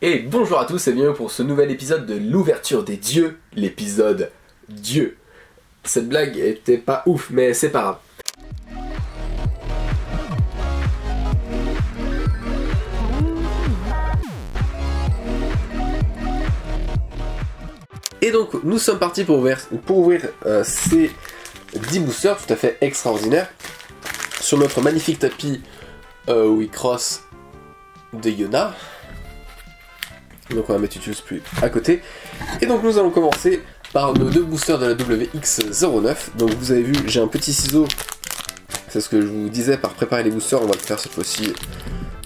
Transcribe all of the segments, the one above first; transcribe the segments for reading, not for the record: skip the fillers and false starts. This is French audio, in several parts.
Et bonjour à tous et bienvenue pour ce nouvel épisode de l'ouverture des dieux, l'épisode Dieu. Cette blague était pas ouf, mais c'est pas grave. Et donc nous sommes partis pour ouvrir ces 10 boosters tout à fait extraordinaires sur notre magnifique tapis Wii-Cross de Yona. Donc on va mettre Utils Plus à côté. Et donc nous allons commencer par nos deux boosters de la WX09. Donc vous avez vu, j'ai un petit ciseau. C'est ce que je vous disais par préparer les boosters. On va le faire cette fois-ci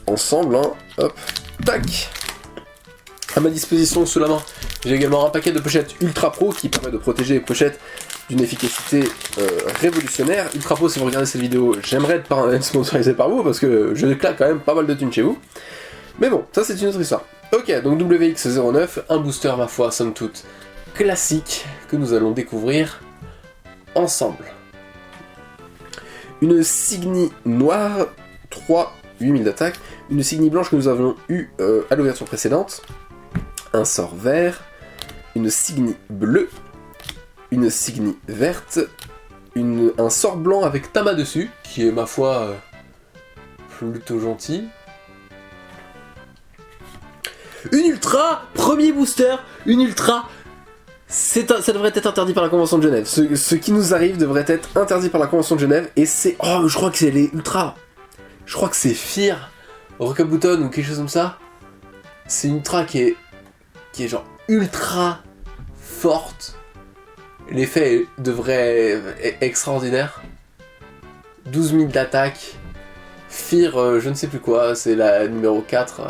ensemble. Hein. Hop, tac. À ma disposition sous la main, j'ai également un paquet de pochettes Ultra Pro qui permet de protéger les pochettes d'une efficacité révolutionnaire. Ultra Pro, si vous regardez cette vidéo, j'aimerais être sponsorisé par vous parce que je claque quand même pas mal de thunes chez vous. Mais bon, ça c'est une autre histoire. Ok, donc WX09, un booster ma foi, somme toute, classique, que nous allons découvrir ensemble. Une Signy noire, 3, 8000 d'attaque, une Signy blanche que nous avions eu à l'ouverture précédente, un sort vert, une Signy bleue, une Signy verte, un sort blanc avec Tama dessus, qui est ma foi plutôt gentil. Une ultra, premier booster, une ultra, ça devrait être interdit par la Convention de Genève. Ce qui nous arrive devrait être interdit par la Convention de Genève, et c'est... Oh, je crois que c'est les ultras. Je crois que c'est Fear, Rokabuton ou quelque chose comme ça. C'est une ultra qui est genre ultra forte. L'effet devrait être extraordinaire. 12 000 d'attaque. Fear, je ne sais plus quoi, c'est la numéro 4...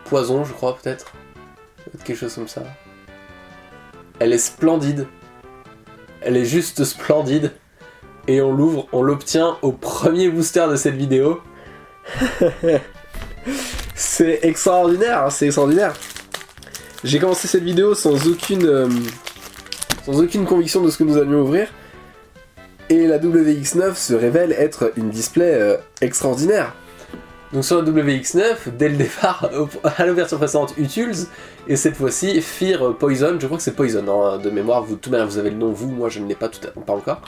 Poison, je crois, peut-être. Quelque chose comme ça. Elle est splendide. Elle est juste splendide. Et on l'ouvre, on l'obtient au premier booster de cette vidéo. C'est extraordinaire, hein, c'est extraordinaire. J'ai commencé cette vidéo sans aucune conviction de ce que nous allions ouvrir. Et la WX9 se révèle être une display extraordinaire. Donc sur la WX9, dès le départ, à l'ouverture précédente, Utils, et cette fois-ci, Fear Poison, je crois que c'est Poison, hein, de mémoire, tout de même vous avez le nom, vous, moi je ne l'ai pas pas encore,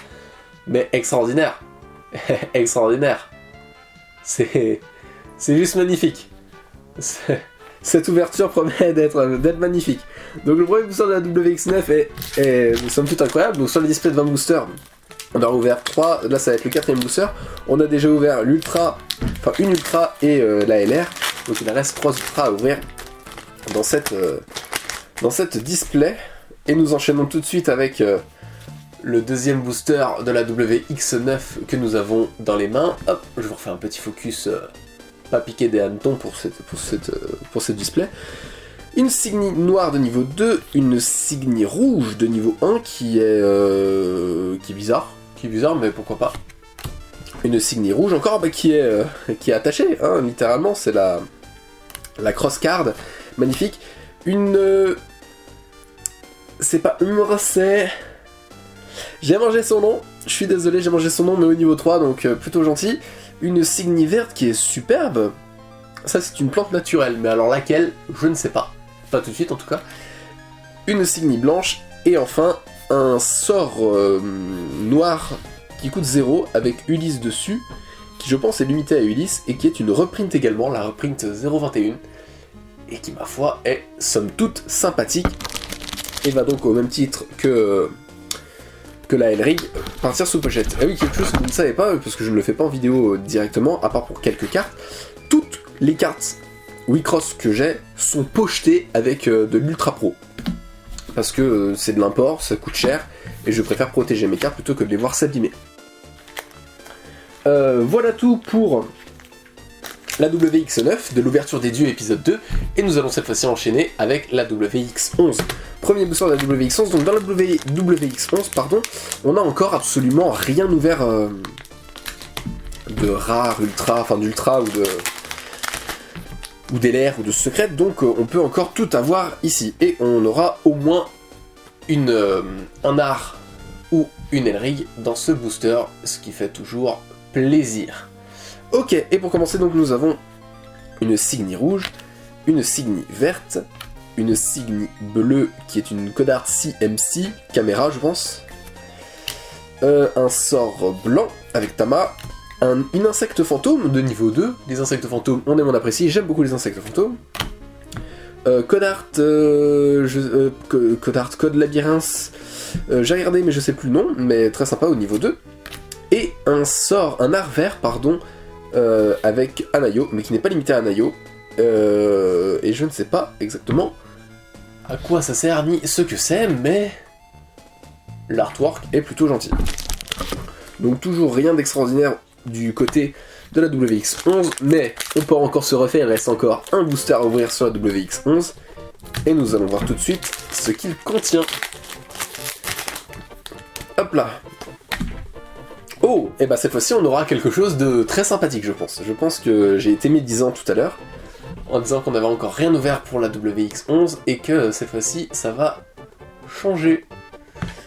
mais extraordinaire, extraordinaire, c'est juste magnifique, cette ouverture promet d'être magnifique. Donc le premier booster de la WX9 est somme toute incroyable. Donc sur le display de 20 boosters, on a ouvert 3, là ça va être le 4ème booster. On a déjà ouvert l'Ultra, enfin une Ultra et la LR. Donc il reste 3 Ultras à ouvrir dans cette display. Et nous enchaînons tout de suite avec le deuxième booster de la WX9 que nous avons dans les mains. Hop, je vous refais un petit focus, pas piqué des hannetons pour cette display. Une Signy noire de niveau 2, une Signy rouge de niveau 1 qui est bizarre. Qui est bizarre, mais pourquoi pas. Une Signy rouge encore qui est attachée, hein, littéralement, c'est la cross card, magnifique. C'est pas c'est... J'ai mangé son nom, je suis désolé, j'ai mangé son nom, mais au niveau 3, donc plutôt gentil. Une Signy verte qui est superbe. Ça, c'est une plante naturelle, mais alors laquelle, je ne sais pas. Pas tout de suite, en tout cas. Une Signy blanche, et enfin, un sort noir qui coûte 0 avec Ulysse dessus, qui je pense est limité à Ulysse, et qui est une reprint également, la reprint 021, et qui, ma foi, est somme toute sympathique, et va donc au même titre que la L-Rig, partir sous pochette. Ah oui, quelque chose que vous ne savez pas, parce que je ne le fais pas en vidéo directement, à part pour quelques cartes, toutes les cartes Wii-Cross que j'ai sont pochetées avec de l'Ultra Pro. Parce que c'est de l'import, ça coûte cher, et je préfère protéger mes cartes plutôt que de les voir s'abîmer. Voilà tout pour la WX9 de l'ouverture des dieux épisode 2, et nous allons cette fois-ci enchaîner avec la WX11. Premier booster de la WX11, donc dans la WX11, pardon, on n'a encore absolument rien ouvert de rare, ultra, enfin d'ultra ou d'LR ou de secrète, donc on peut encore tout avoir ici, et on aura au moins un art ou une L-Rig dans ce booster, ce qui fait toujours plaisir. Ok, et pour commencer donc nous avons une Signy rouge, une Signy verte, une Signy bleue qui est une Codart CMC, caméra je pense, un sort blanc avec Tama, une insecte fantôme de niveau 2, les insectes fantômes on aime on apprécie, j'aime beaucoup les insectes fantômes, Codart, Codart Code Labyrinthe, j'ai regardé mais je sais plus le nom, mais très sympa au niveau 2, et un art vert pardon, avec Anayo, mais qui n'est pas limité à Anayo, et je ne sais pas exactement à quoi ça sert ni ce que c'est, mais l'artwork est plutôt gentil. Donc toujours rien d'extraordinaire du côté de la WX11, mais on peut encore se refaire, il reste encore un booster à ouvrir sur la WX11, et nous allons voir tout de suite ce qu'il contient. Hop là. Oh, et bah cette fois-ci on aura quelque chose de très sympathique je pense. Je pense que j'ai été médisant tout à l'heure, en disant qu'on n'avait encore rien ouvert pour la WX11, et que cette fois-ci ça va changer.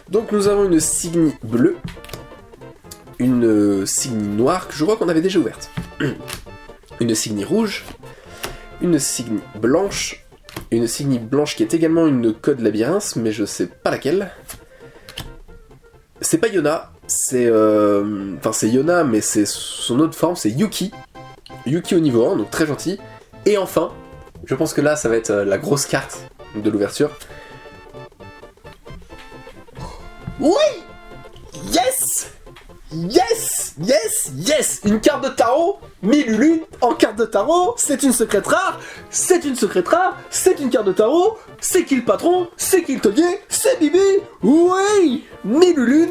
Donc nous avons une Signy bleue, une Signy noire que je crois qu'on avait déjà ouverte, une Signy rouge, une Signy blanche qui est également une Code Labyrinthe, mais je sais pas laquelle. C'est pas Yona, c'est c'est Yona, mais c'est son autre forme, c'est Yuki. Yuki au niveau 1, donc très gentil. Et enfin, je pense que là ça va être la grosse carte de l'ouverture. Oui! Yes! Yes! Yes! Yes! Une carte de tarot, Milulune en carte de tarot, c'est une secrète rare, c'est une secrète rare, c'est une carte de tarot, c'est qui le patron, c'est qui le taulier, c'est Bibi! Oui! Milulune,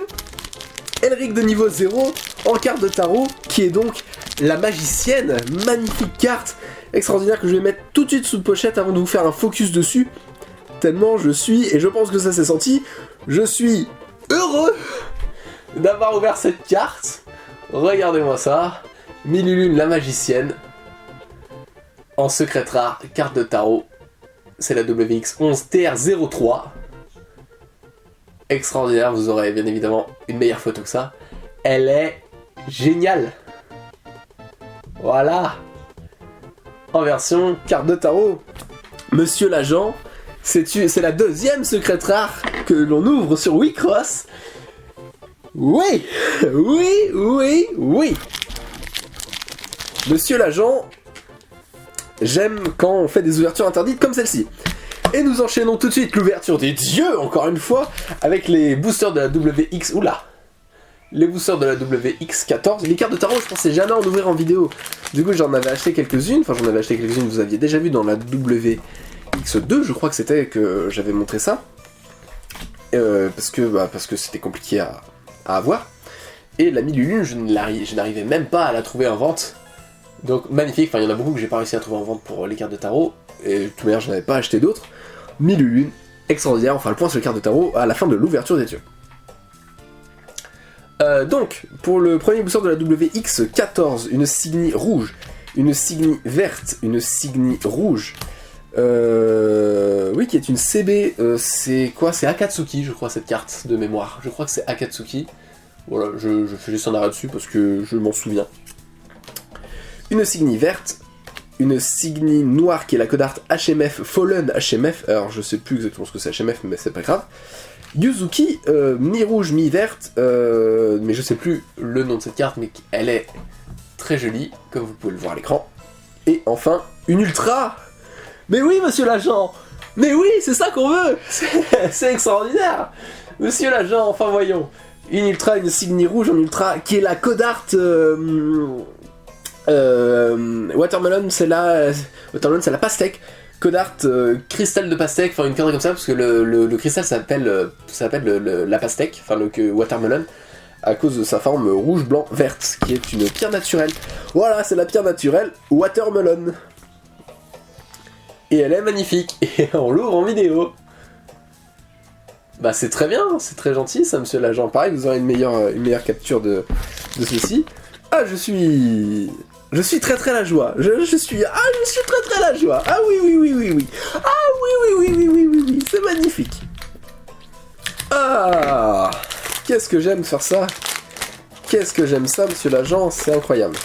Elric de niveau 0 en carte de tarot, qui est donc la magicienne, magnifique carte, extraordinaire que je vais mettre tout de suite sous pochette avant de vous faire un focus dessus, tellement je suis, et je pense que ça s'est senti, je suis heureux d'avoir ouvert cette carte. Regardez-moi ça, Milulune la magicienne, en secrète rare, carte de tarot, c'est la WX11 TR03, extraordinaire, vous aurez bien évidemment une meilleure photo que ça, elle est géniale, voilà, en version carte de tarot. Monsieur l'agent, c'est la deuxième secrète rare que l'on ouvre sur Wicross. Oui, oui, oui, oui. Monsieur l'agent, j'aime quand on fait des ouvertures interdites comme celle-ci. Et nous enchaînons tout de suite l'ouverture des dieux, encore une fois, avec les boosters de la WX... Oula, les boosters de la WX14. Les cartes de tarot, je pensais jamais en ouvrir en vidéo. Du coup, j'en avais acheté quelques-unes. Enfin, j'en avais acheté quelques-unes, vous aviez déjà vu dans la WX2, je crois que c'était que j'avais montré ça. Parce que c'était compliqué à avoir. Et la Milulune, je n'arrivais même pas à la trouver en vente. Donc, magnifique. Enfin, il y en a beaucoup que j'ai pas réussi à trouver en vente pour les cartes de tarot. Et de toute manière, je n'avais pas acheté d'autres. Milulune, extraordinaire. Enfin, le point sur les cartes de tarot à la fin de l'ouverture des dieux. Donc, pour le premier booster de la WX14, une Signy rouge, une Signy verte, une Signy rouge, oui, qui est une CB, c'est quoi? C'est Akatsuki, je crois, cette carte de mémoire. Je crois que c'est Akatsuki. Voilà, je fais juste un arrêt dessus parce que je m'en souviens. Une Signy verte, une Signy noire qui est la Codart HMF, Fallen HMF, alors je sais plus exactement ce que c'est HMF, mais c'est pas grave. Yuzuki, mi-rouge, mi-verte, mais je sais plus le nom de cette carte, mais elle est très jolie, comme vous pouvez le voir à l'écran. Et enfin, une Ultra. Mais oui, monsieur l'agent. Mais oui, c'est ça qu'on veut. C'est extraordinaire. Monsieur l'agent, enfin voyons. Une Ultra, une Signy rouge en Ultra, qui est la Codart... Watermelon, c'est la pastèque. Codart cristal de pastèque, enfin une connerie comme ça, parce que le cristal s'appelle la pastèque, enfin le watermelon, à cause de sa forme rouge, blanc, verte, qui est une pierre naturelle. Voilà, c'est la pierre naturelle watermelon. Et elle est magnifique, et on l'ouvre en vidéo. Bah c'est très bien, c'est très gentil ça, monsieur l'agent. Pareil, vous aurez une meilleure capture de ceci. Ah, je suis très la joie. Je suis très la joie. Ah oui. Ah oui. C'est magnifique. Ah, qu'est-ce que j'aime faire ça. Qu'est-ce que j'aime ça, monsieur l'agent. C'est incroyable.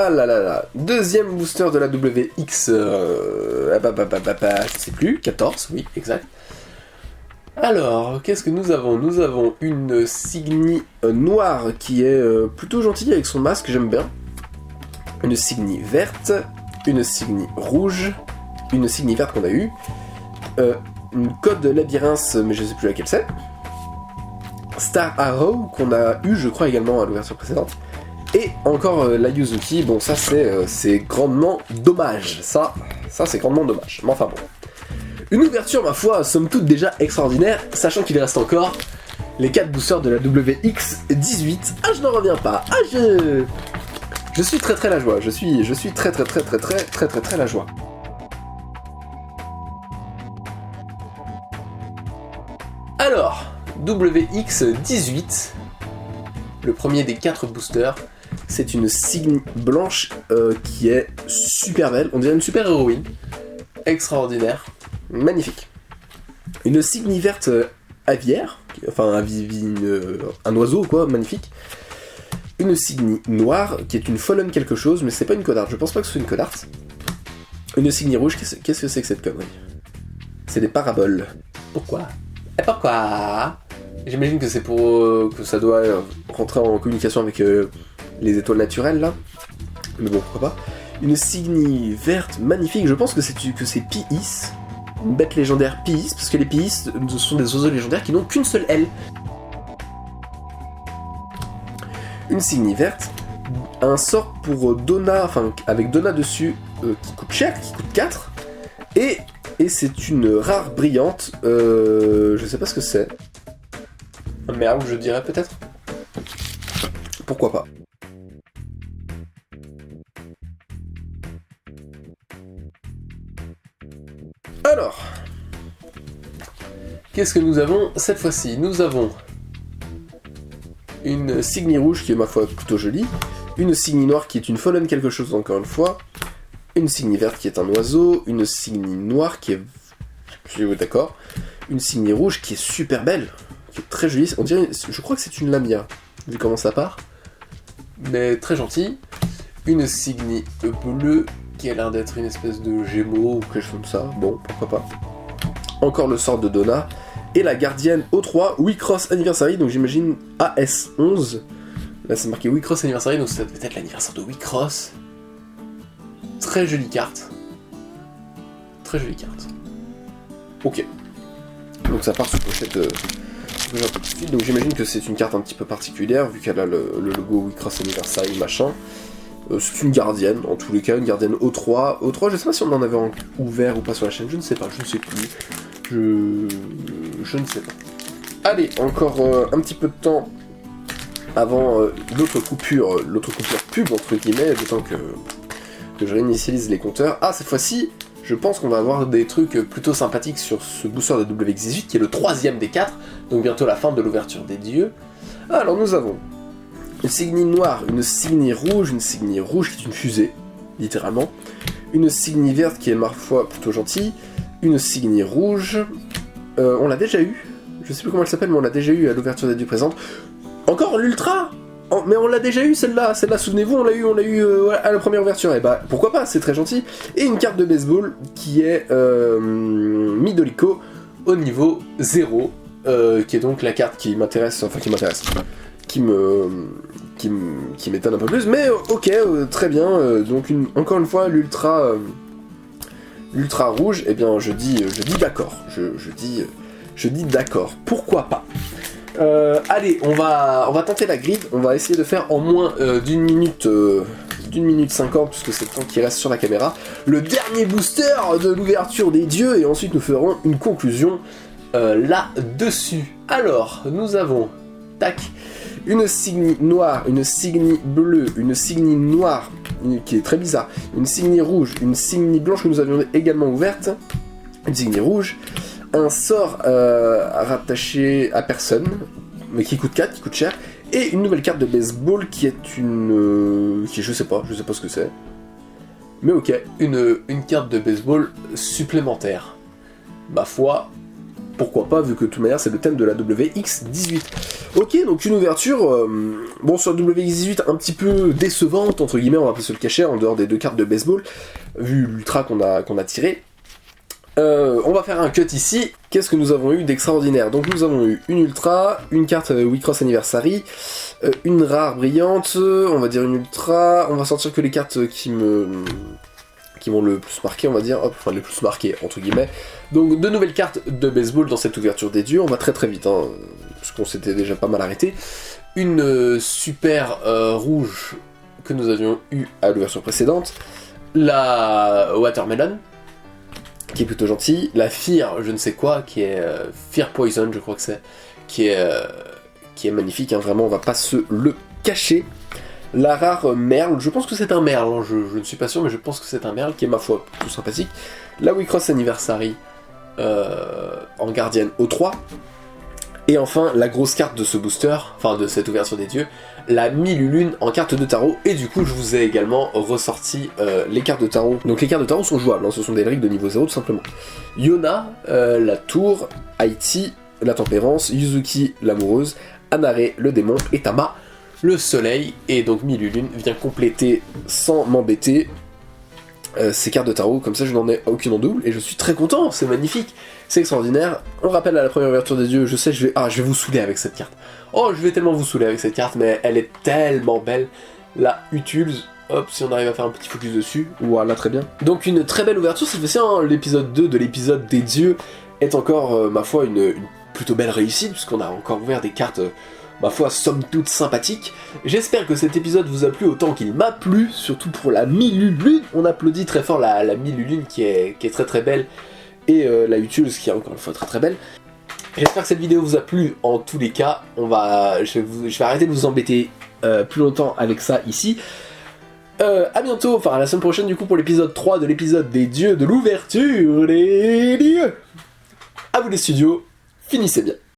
Ah là là là, deuxième booster de la WX, je sais plus, 14, oui, exact. Alors, qu'est-ce que nous avons? Nous avons une Signy noire qui est plutôt gentille avec son masque, j'aime bien. Une Signy verte, une Signy rouge, une Signy verte qu'on a eue, une Code Labyrinthe, mais je sais plus laquelle c'est. Star Arrow qu'on a eu, je crois, également à l'ouverture précédente. Et encore la Yuzuki, bon ça c'est grandement dommage, ça c'est grandement dommage, mais enfin bon. Une ouverture, ma foi, somme toute déjà extraordinaire, sachant qu'il reste encore les 4 boosters de la WX18. Ah, je n'en reviens pas, ah je suis très la joie, je suis très la joie. Alors, WX18, le premier des 4 boosters, c'est une Signy blanche qui est super belle, on dirait une super héroïne, extraordinaire, magnifique. Une Signy verte aviaire, enfin un oiseau quoi, magnifique. Une Signy noire qui est une Fallen quelque chose, mais c'est pas une codart, je pense pas que ce soit une codart. Une Signy rouge, qu'est-ce que c'est que cette connerie? C'est des paraboles. Pourquoi? Et pourquoi? J'imagine que c'est pour que ça doit rentrer en communication avec les étoiles naturelles là. Mais bon, pourquoi pas. Une Signy verte magnifique, je pense que c'est Piis. Une bête légendaire Piis, parce que les Piis sont des oiseaux légendaires qui n'ont qu'une seule aile. Une Signy verte, un sort pour Donna, enfin avec Donna dessus, qui coûte cher, qui coûte 4. Et c'est une rare brillante, je sais pas ce que c'est. Un merle, je dirais peut-être. Pourquoi pas. Alors, qu'est-ce que nous avons cette fois-ci? Nous avons une Signy rouge qui est ma foi plutôt jolie, une Signy noire qui est une Fallen quelque chose encore une fois, une Signy verte qui est un oiseau, une Signy noire qui est... d'accord, une Signy rouge qui est super belle, qui est très jolie, on dirait, je crois que c'est une Lamia, vu comment ça part, mais très gentille, une Signy bleue qui a l'air d'être une espèce de gémeaux ou quelque chose comme ça, bon, pourquoi pas. Encore le sort de Donna, et la gardienne O3 Wicross Anniversary, donc j'imagine AS11. Là c'est marqué Wicross Anniversary, donc c'est peut-être l'anniversaire de Wicross. Très jolie carte. Très jolie carte. Ok. Donc ça part sous pochette un peu tout de suite, donc j'imagine que c'est une carte un petit peu particulière, vu qu'elle a le logo Wicross Anniversary, machin. C'est une gardienne, en tous les cas, une gardienne O3. O3, je sais pas si on en avait ouvert ou pas sur la chaîne, je ne sais pas, je ne sais plus. Je ne sais pas. Allez, encore un petit peu de temps avant l'autre coupure pub, entre guillemets, le temps que je réinitialise les compteurs. Ah, cette fois-ci, je pense qu'on va avoir des trucs plutôt sympathiques sur ce booster de WX18, qui est le 3ème des 4, donc bientôt la fin de l'ouverture des dieux. Ah, alors nous avons une Signy noire, une Signy rouge qui est une fusée, littéralement, une Signy verte qui est ma foi plutôt gentille, une Signy rouge, on l'a déjà eu, je sais plus comment elle s'appelle, mais on l'a déjà eu à l'ouverture des dieux présentes. Encore l'ultra, mais on l'a déjà eu celle-là, souvenez-vous, on l'a eu à la première ouverture, et bah pourquoi pas, c'est très gentil. Et une carte de baseball qui est Midorico au niveau 0, qui est donc la carte qui m'intéresse, qui m'étonne un peu plus, mais ok, très bien, donc encore une fois, l'ultra rouge, eh bien je dis d'accord, je dis d'accord, pourquoi pas. Allez, on va tenter la grid, on va essayer de faire en moins d'une minute 50, puisque c'est le temps qui reste sur la caméra, le dernier booster de l'ouverture des dieux, et ensuite nous ferons une conclusion là-dessus. Alors, nous avons, tac, une Signy noire, une Signy bleue, une Signy noire, qui est très bizarre, une Signy rouge, une Signy blanche que nous avions également ouverte, une Signy rouge, un sort rattaché à personne, mais qui coûte 4, qui coûte cher, et une nouvelle carte de baseball qui est je sais pas ce que c'est. Mais ok, une carte de baseball supplémentaire. Ma foi, pourquoi pas, vu que de toute manière c'est le thème de la WX18. Ok, donc une ouverture, bon sur la WX18 un petit peu décevante, entre guillemets, on va pas se le cacher, en dehors des 2 cartes de baseball, vu l'ultra qu'on a tiré. On va faire un cut ici. Qu'est-ce que nous avons eu d'extraordinaire? Donc nous avons eu une ultra, une carte Wicross Anniversary, une rare brillante, on va dire une ultra, on va sortir que les cartes qui m'ont le plus marqué, on va dire, hop, enfin les plus marquées entre guillemets. Donc 2 nouvelles cartes de baseball dans cette ouverture des dieux, on va très vite, hein, parce qu'on s'était déjà pas mal arrêté. Une super rouge que nous avions eu à l'ouverture précédente, la Watermelon, qui est plutôt gentille, la Fear, je ne sais quoi, qui est Fear Poison, je crois que c'est, qui est magnifique, hein, vraiment, on va pas se le cacher. La rare Merle, je pense que c'est un Merle, hein, je ne suis pas sûr, mais je pense que c'est un Merle, qui est ma foi tout sympathique. La Wicross Anniversary en gardienne au 3. Et enfin, la grosse carte de ce booster, enfin de cette ouverture des dieux, la Milulune en carte de tarot, et du coup je vous ai également ressorti les cartes de tarot. Donc les cartes de tarot sont jouables, hein, ce sont des reliques de niveau 0 tout simplement. Yona, la tour, Haïti, la tempérance, Yuzuki, l'amoureuse, Anare, le démon, et Tama, le soleil, et donc Milulune vient compléter sans m'embêter ces cartes de tarot, comme ça je n'en ai aucune en double, et je suis très content, c'est magnifique, c'est extraordinaire. On rappelle à la première ouverture des dieux, je sais, je vais vous saouler avec cette carte. Oh, je vais tellement vous saouler avec cette carte, mais elle est tellement belle. La Utules, hop, si on arrive à faire un petit focus dessus, voilà, très bien. Donc une très belle ouverture, cette fois-ci, hein, l'épisode 2 de l'épisode des dieux est encore, ma foi, une plutôt belle réussite, puisqu'on a encore ouvert des cartes... ma foi, somme toute sympathique. J'espère que cet épisode vous a plu autant qu'il m'a plu, surtout pour la Milulune. On applaudit très fort la Milulune qui est très belle, et la Utules qui est encore une fois très belle. J'espère que cette vidéo vous a plu en tous les cas. Je vais arrêter de vous embêter plus longtemps avec ça ici. A bientôt, enfin à la semaine prochaine du coup pour l'épisode 3 de l'épisode des dieux de l'ouverture des dieux. A vous les studios, finissez bien.